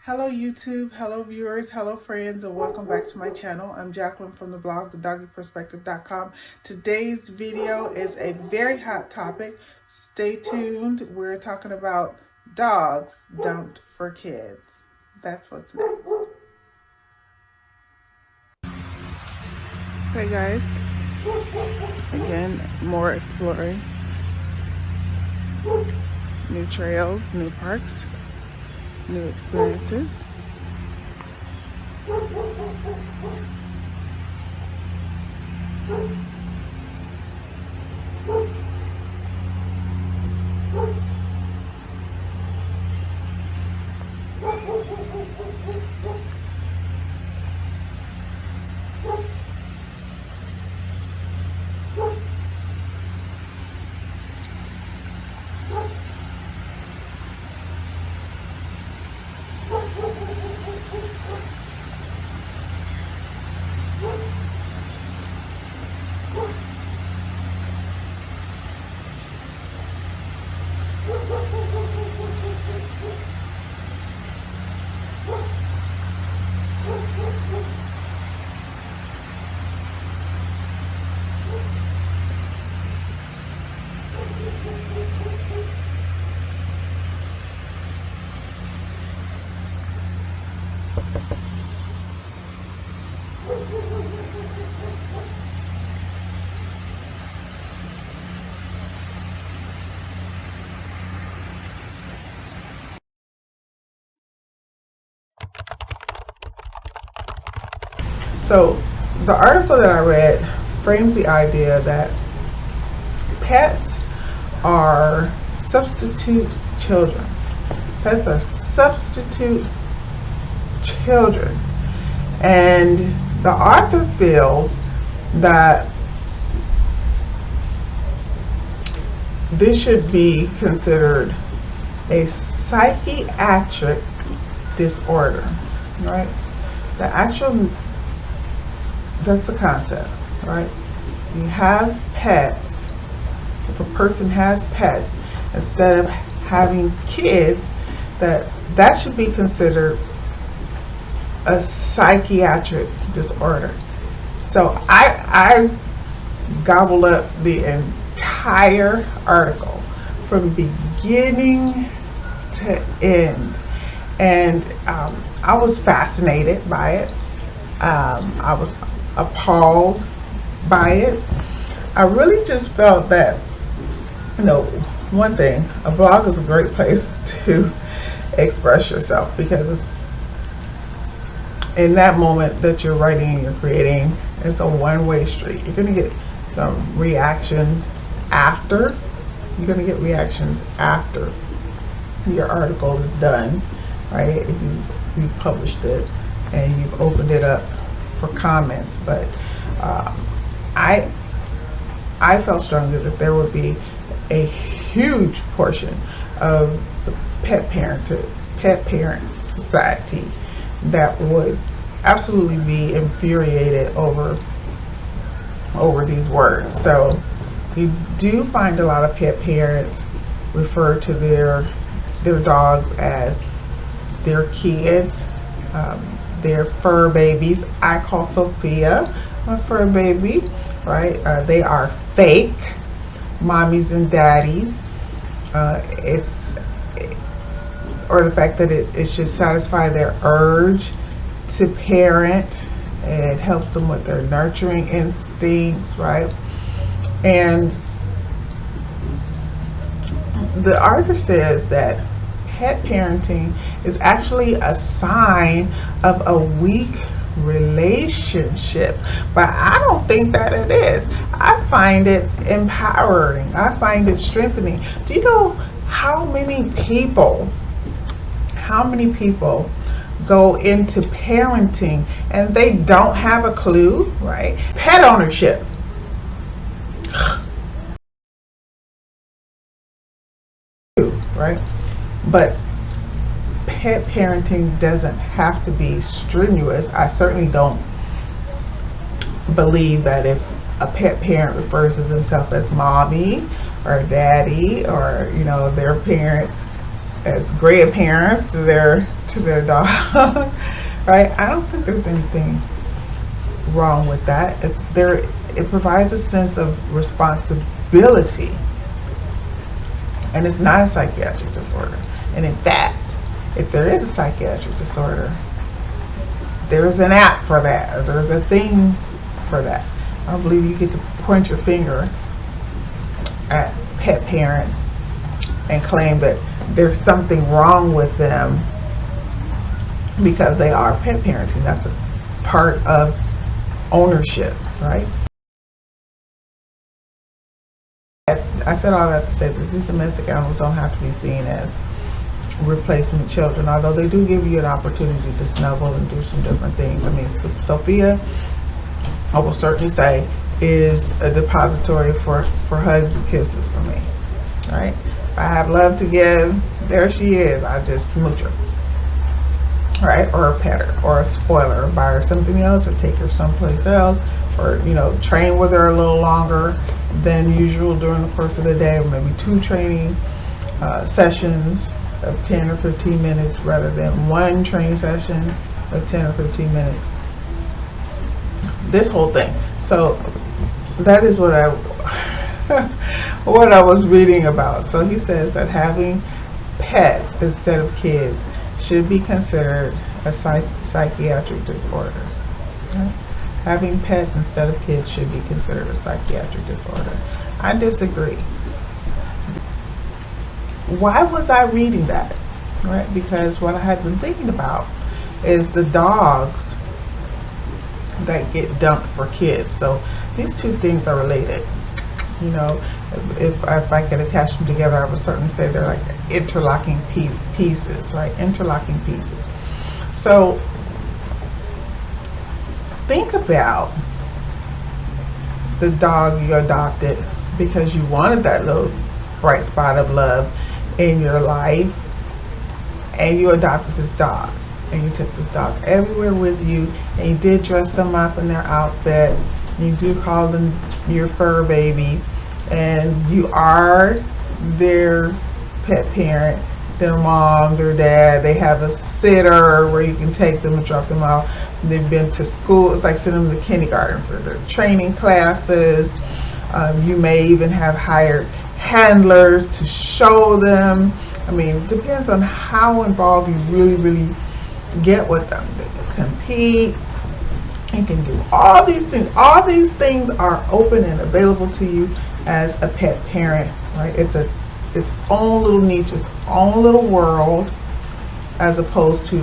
Hello YouTube, hello viewers, hello friends, and welcome back to my channel. I'm Jacqueline from the blog, thedoggyperspective.com. Today's video is a very hot topic. Stay tuned. We're talking about dogs dumped for kids. That's what's next. Hey guys, again, more exploring. New trails, new parks, new experiences. So the article that I read frames the idea that pets are substitute children. Pets are substitute children. And the author feels that this should be considered a psychiatric disorder, right? That's the concept, right? You have pets. If a person has pets, instead of having kids, that should be considered a psychiatric disorder. So I gobbled up the entire article from beginning to end, and I was fascinated by it. I was appalled by it. I really just felt that, one thing, a blog is a great place to express yourself, because it's in that moment that you're writing and you're creating. It's a one-way street. You're going to get some reactions after. You're going to get reactions after your article is done, right? If you published it and you've opened it up for comments. But I felt strongly that there would be a huge portion of the pet parent society that would absolutely be infuriated over these words. So you do find a lot of pet parents refer to their dogs as their kids, their fur babies. I call Sophia my fur baby, right? They are fake mommies and daddies. Or the fact that it should satisfy their urge to parent. It helps them with their nurturing instincts, right? And the author says that pet parenting is actually a sign of a weak relationship, but I don't think that it is. I find it empowering. I find it strengthening. Do you know how many people go into parenting and they don't have a clue, right? Pet ownership. Right? But pet parenting doesn't have to be strenuous. I certainly don't believe that if a pet parent refers to themselves as mommy or daddy, or their parents as grandparents to their dog, right? I don't think there's anything wrong with that. It provides a sense of responsibility, and it's not a psychiatric disorder. And in fact, if there is a psychiatric disorder, there's an app for that, or there's a thing for that. I don't believe you get to point your finger at pet parents and claim that there's something wrong with them because they are pet parenting. That's a part of ownership, right? I said all that to say that these domestic animals don't have to be seen as replacement children, although they do give you an opportunity to snuggle and do some different things. I mean, Sophia, I will certainly say, is a depository for hugs and kisses for me, right? If I have love to give, there she is. I just smooch her, right? Or a pet her, or a spoiler, or buy her something else, or take her someplace else, or train with her a little longer than usual during the course of the day, or maybe 2 training sessions of 10 or 15 minutes rather than 1 training session of 10 or 15 minutes. This whole thing. So that is what I was reading about. So he says that having pets instead of kids should be considered a psychiatric disorder. Right? Having pets instead of kids should be considered a psychiatric disorder. I disagree. Why was I reading that? Right? Because what I had been thinking about is the dogs that get dumped for kids. So these two things are related. If I could attach them together, I would certainly say they're like interlocking pieces, right? Interlocking pieces. So think about the dog you adopted because you wanted that little bright spot of love in your life, and you adopted this dog, and you took this dog everywhere with you, and you did dress them up in their outfits, you do call them your fur baby, and you are their pet parent, their mom, their dad. They have a sitter where you can take them and drop them off. They've been to school. It's like sending them to kindergarten for their training classes. You may even have hired handlers to show them. I mean, it depends on how involved you really get with them. They can compete. You can do all these things. All these things are open and available to you as a pet parent, right? It's its own little niche, its own little world, as opposed to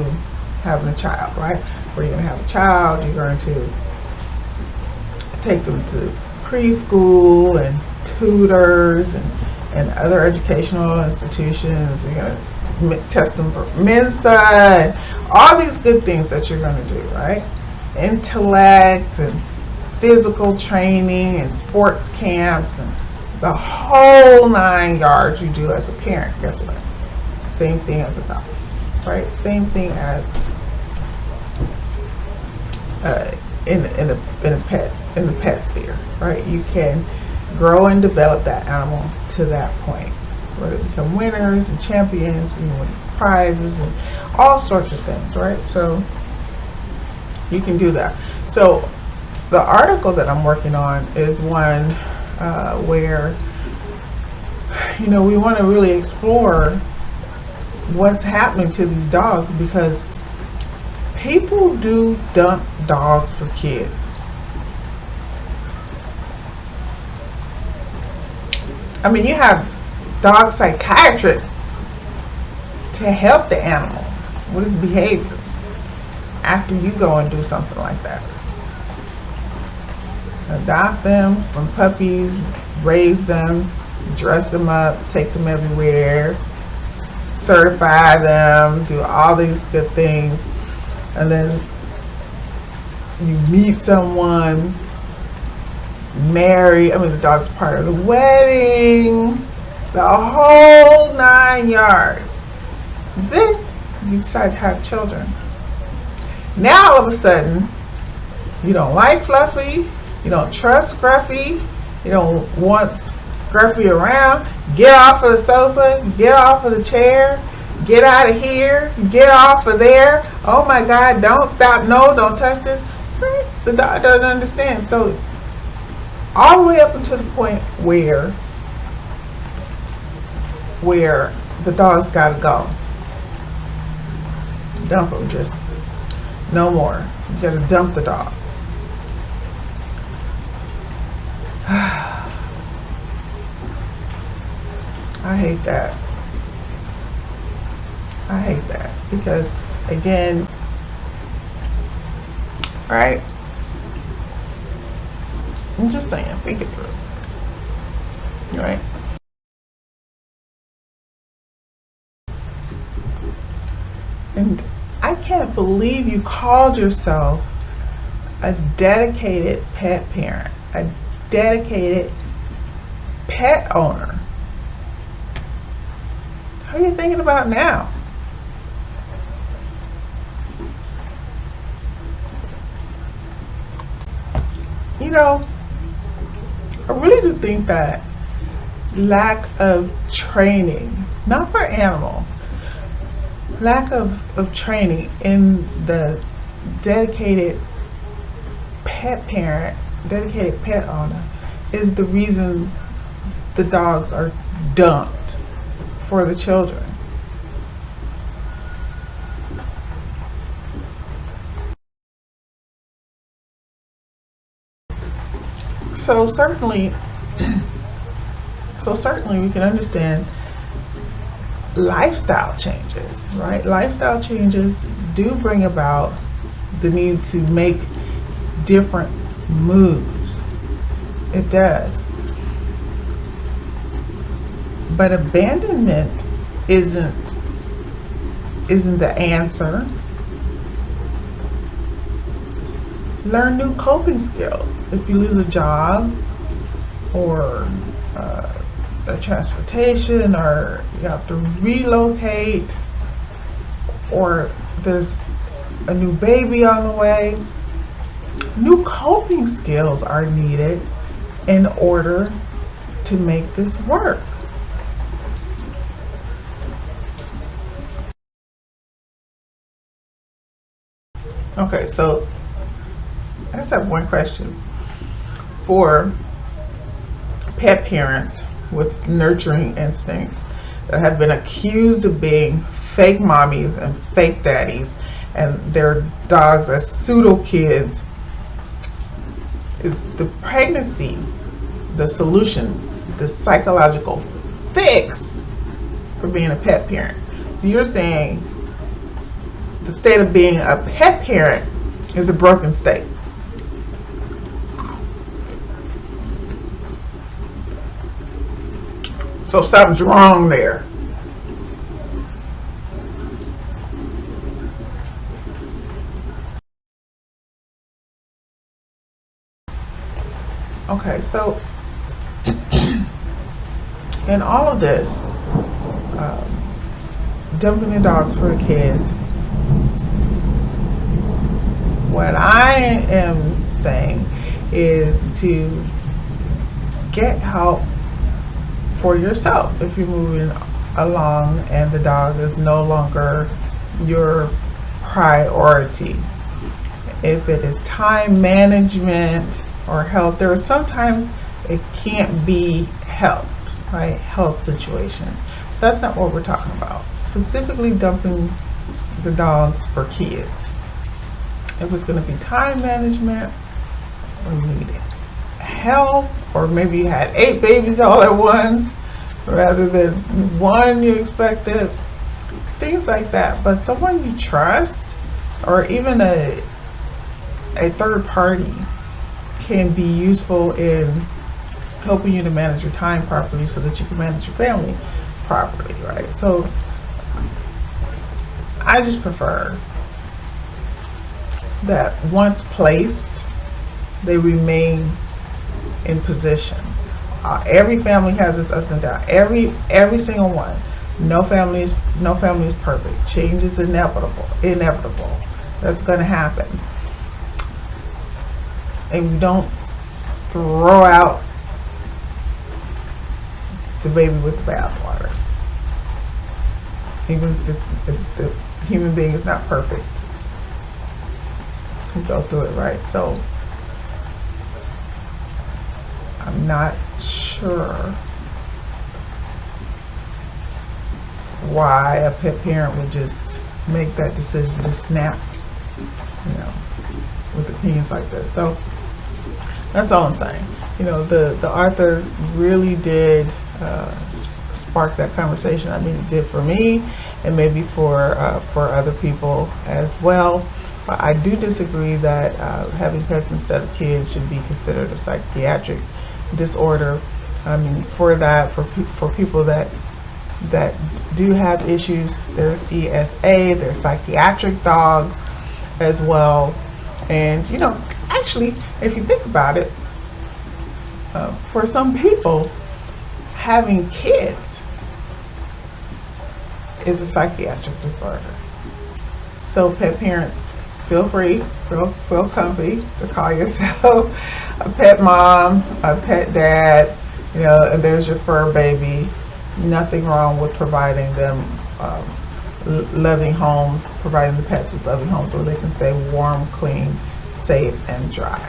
having a child, right? Where you're going to have a child, you're going to take them to preschool and tutors and other educational institutions. You're going to test them for Mensa and all these good things that you're going to do, right? Intellect and physical training and sports camps and the whole 9 yards you do as a parent. Guess what? Same thing as a dog, right? Same thing as in the pet sphere, right? You can grow and develop that animal to that point where they become winners and champions and win prizes and all sorts of things, right? So you can do that. So the article that I'm working on is one where we want to really explore what's happening to these dogs, because people do dump dogs for kids. I mean, you have dog psychiatrists to help the animal with its behavior after you go and do something like that. Adopt them from puppies, raise them, dress them up, take them everywhere, certify them, do all these good things, and then you meet someone, marry, the dog's part of the wedding, the whole 9 yards. Then you decide to have children. Now all of a sudden, you don't like Fluffy, you don't trust Scruffy, you don't want Scruffy around. Get off of the sofa, get off of the chair. Get out of here, get off of there, oh my God, don't stop, no, don't touch this. The dog doesn't understand. So all the way up until the point where the dog's gotta go. Dump him, just no more. You gotta dump the dog. I hate that. I hate that because, again, right? I'm just saying, think it through, right? And I can't believe you called yourself a dedicated pet parent, a dedicated pet owner. How are you thinking about now? You know, I really do think that lack of training, not for animal, lack of training in the dedicated pet parent, dedicated pet owner is the reason the dogs are dumped for the children. So certainly we can understand lifestyle changes, right? Lifestyle changes do bring about the need to make different moves. It does. But abandonment isn't the answer. Learn new coping skills. If you lose a job or a transportation, or you have to relocate, or there's a new baby on the way, new coping skills are needed in order to make this work. Okay, so I just have one question for pet parents with nurturing instincts that have been accused of being fake mommies and fake daddies and their dogs as pseudo kids. Is the pregnancy the solution, the psychological fix for being a pet parent? So you're saying the state of being a pet parent is a broken state. So something's wrong there. Okay, so in all of this, dumping the dogs for the kids, what I am saying is to get help for yourself if you're moving along and the dog is no longer your priority. If it is time management or health, there are sometimes it can't be helped, right? Health situations. That's not what we're talking about. Specifically dumping the dogs for kids. If it's going to be time management, or you need help, or maybe you had 8 babies all at once rather than one you expected, things like that. But someone you trust, or even a third party, can be useful in helping you to manage your time properly so that you can manage your family properly, right? So I just prefer that once placed, they remain in position. Every family has its ups and downs. Every single one. No family is perfect. Change is inevitable. That's going to happen. And we don't throw out the baby with the bathwater. even if the human being is not perfect. We go through it, right? So I'm not sure why a pet parent would just make that decision, just snap, with opinions like this. So that's all I'm saying. The author really did spark that conversation. I mean, it did for me, and maybe for other people as well. But I do disagree that having pets instead of kids should be considered a psychiatric disorder. I mean, for people that do have issues, there's ESA, there's psychiatric dogs as well. And actually, if you think about it, for some people, having kids is a psychiatric disorder. So pet parents, feel free, feel comfy to call yourself a pet mom, a pet dad, and there's your fur baby. Nothing wrong with providing them loving homes, providing the pets with loving homes where they can stay warm, clean, safe, and dry.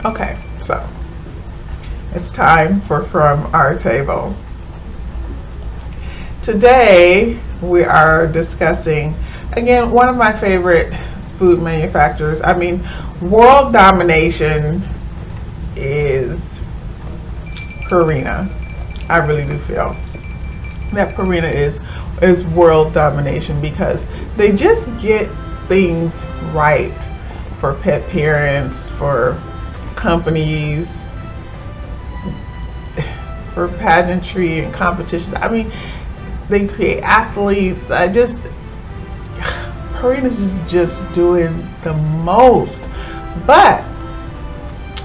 Okay, so it's time for From Our Table. Today we are discussing, again, one of my favorite food manufacturers. I mean, world domination is Purina. I really do feel that Purina is world domination because they just get things right for pet parents, for companies, for pageantry and competitions. I mean, they create athletes. Purina's just doing the most. But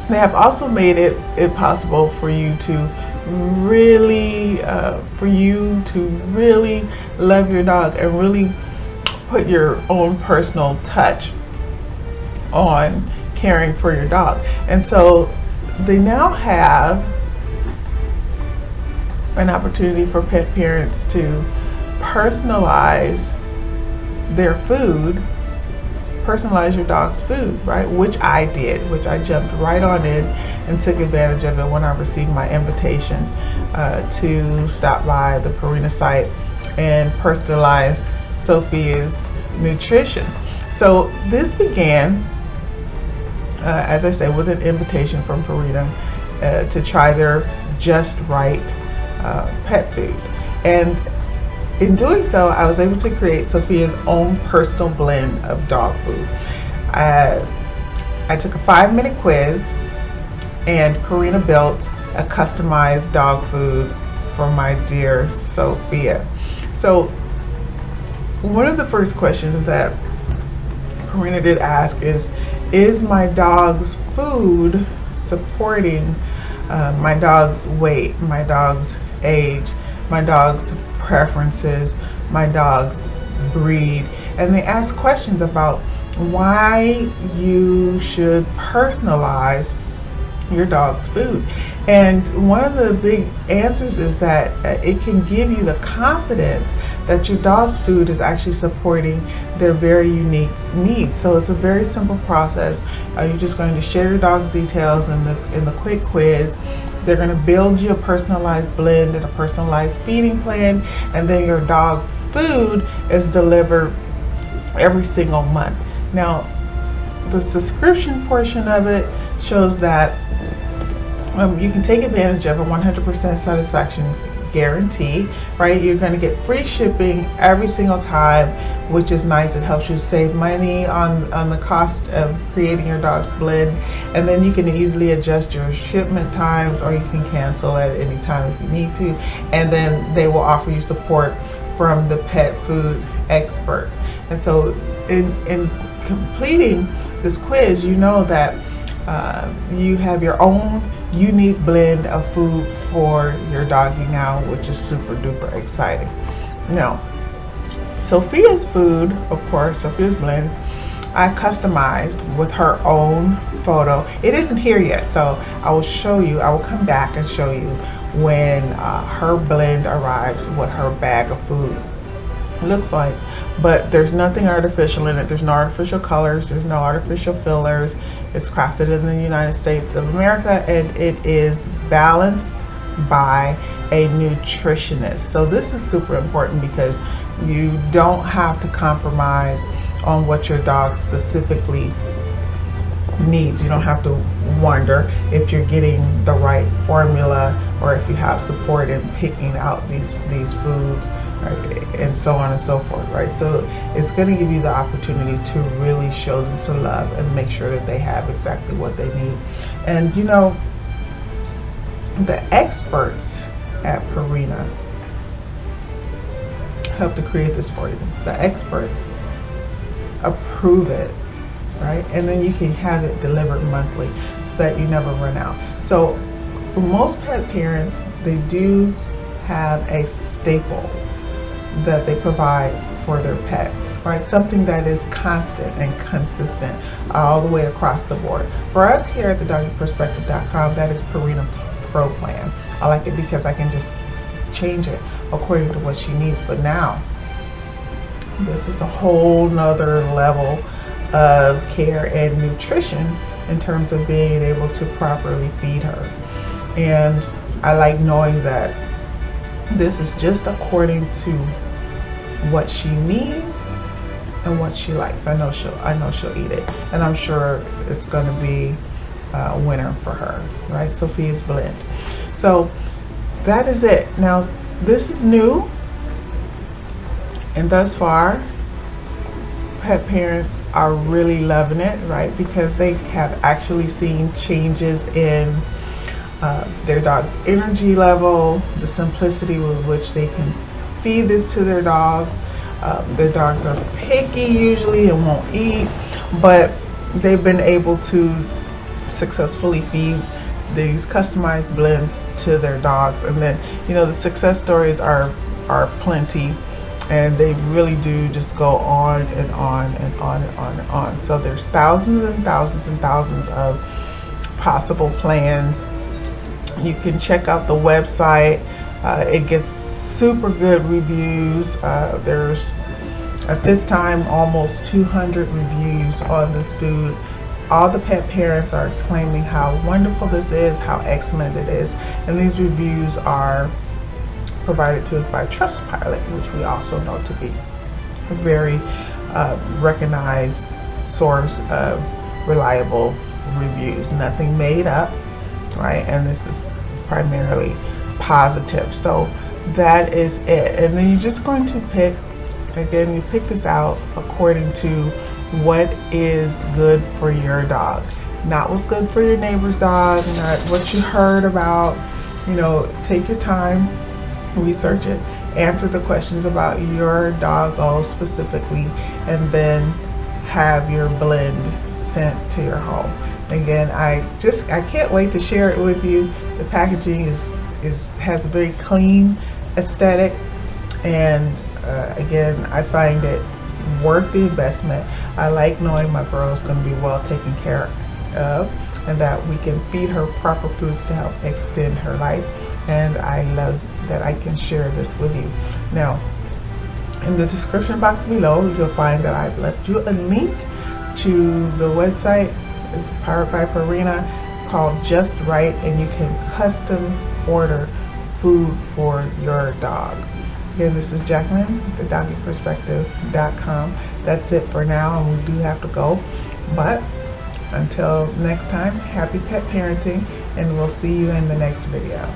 they have also made it possible for you to really love your dog and really put your own personal touch on caring for your dog. And so they now have an opportunity for pet parents to personalize their food, personalize your dog's food, right? Which I did, which I jumped right on in and took advantage of it when I received my invitation to stop by the Purina site and personalize Sophia's nutrition. So this began, as I say, with an invitation from Purina to try their Just Right pet food. And in doing so, I was able to create Sophia's own personal blend of dog food. I took a 5-minute quiz, and Purina built a customized dog food for my dear Sophia. So one of the first questions that Purina did ask is my dog's food supporting my dog's weight, my dog's age, my dog's preferences, my dog's breed? And they ask questions about why you should personalize your dog's food. And one of the big answers is that it can give you the confidence that your dog's food is actually supporting their very unique needs. So it's a very simple process. You're just going to share your dog's details in the quick quiz. They're going to build you a personalized blend and a personalized feeding plan, and then your dog food is delivered every single month. Now, the subscription portion of it shows that you can take advantage of a 100% satisfaction guarantee, right? You're going to get free shipping every single time, which is nice. It helps you save money on the cost of creating your dog's blend, and then you can easily adjust your shipment times, or you can cancel at any time if you need to. And then they will offer you support from the pet food experts. And so in completing this quiz, you know that you have your own unique blend of food for your doggy now, which is super duper exciting. Now, Sophia's food, of course, Sophia's blend, I customized with her own photo. It isn't here yet, so I will show you. I will come back and show you when her blend arrives, what her bag of food looks like. But there's nothing artificial in it. There's no artificial colors, there's no artificial fillers. It's crafted in the United States of America, and it is balanced by a nutritionist. So this is super important because you don't have to compromise on what your dog specifically needs. You don't have to wonder if you're getting the right formula or if you have support in picking out these foods, right, and so on and so forth, right? So it's going to give you the opportunity to really show them some love and make sure that they have exactly what they need. And you know, the experts at Purina help to create this for you. The experts approve it, right? And then you can have it delivered monthly so that you never run out. So for most pet parents, they do have a staple that they provide for their pet, right? Something that is constant and consistent all the way across the board. For us here at thedoggyperspective.com, that is Purina Pro Plan. I like it because I can just change it according to what she needs. But now, this is a whole nother level of care and nutrition in terms of being able to properly feed her. And I like knowing that this is just according to what she needs and what she likes. I know she'll eat it, and I'm sure it's going to be a winner for her, right? Sophia's Blend. So that is it. Now this is new, and thus far pet parents are really loving it, right? Because they have actually seen changes in their dog's energy level, the simplicity with which they can feed this to their dogs. Their dogs are picky usually and won't eat, but they've been able to successfully feed these customized blends to their dogs. And then, you know, the success stories are plenty, and they really do just go on and on and on and on and on. So there's thousands and thousands and thousands of possible plans. You can check out the website. It gets super good reviews. There's at this time almost 200 reviews on this food. All the pet parents are exclaiming how wonderful this is, how excellent it is, and these reviews are provided to us by Trustpilot, which we also know to be a very recognized source of reliable reviews. Nothing made up, right? And this is primarily positive. So that is it. And then you're just going to pick, again, you pick this out according to what is good for your dog, not what's good for your neighbor's dog, not what you heard about. You know, take your time, research it, answer the questions about your doggo specifically, and then have your blend sent to your home. Again, I can't wait to share it with you. The packaging has a very clean aesthetic, and again, I find it worth the investment. I like knowing my girl is going to be well taken care of, and that we can feed her proper foods to help extend her life. And I love that I can share this with you. Now, in the description box below, you'll find that I've left you a link to the website. It's powered by Purina. It's called Just Right, and you can custom order food for your dog. Again, this is Jacqueline, thedoggyperspective.com. That's it for now, and we do have to go. But until next time, happy pet parenting, and we'll see you in the next video.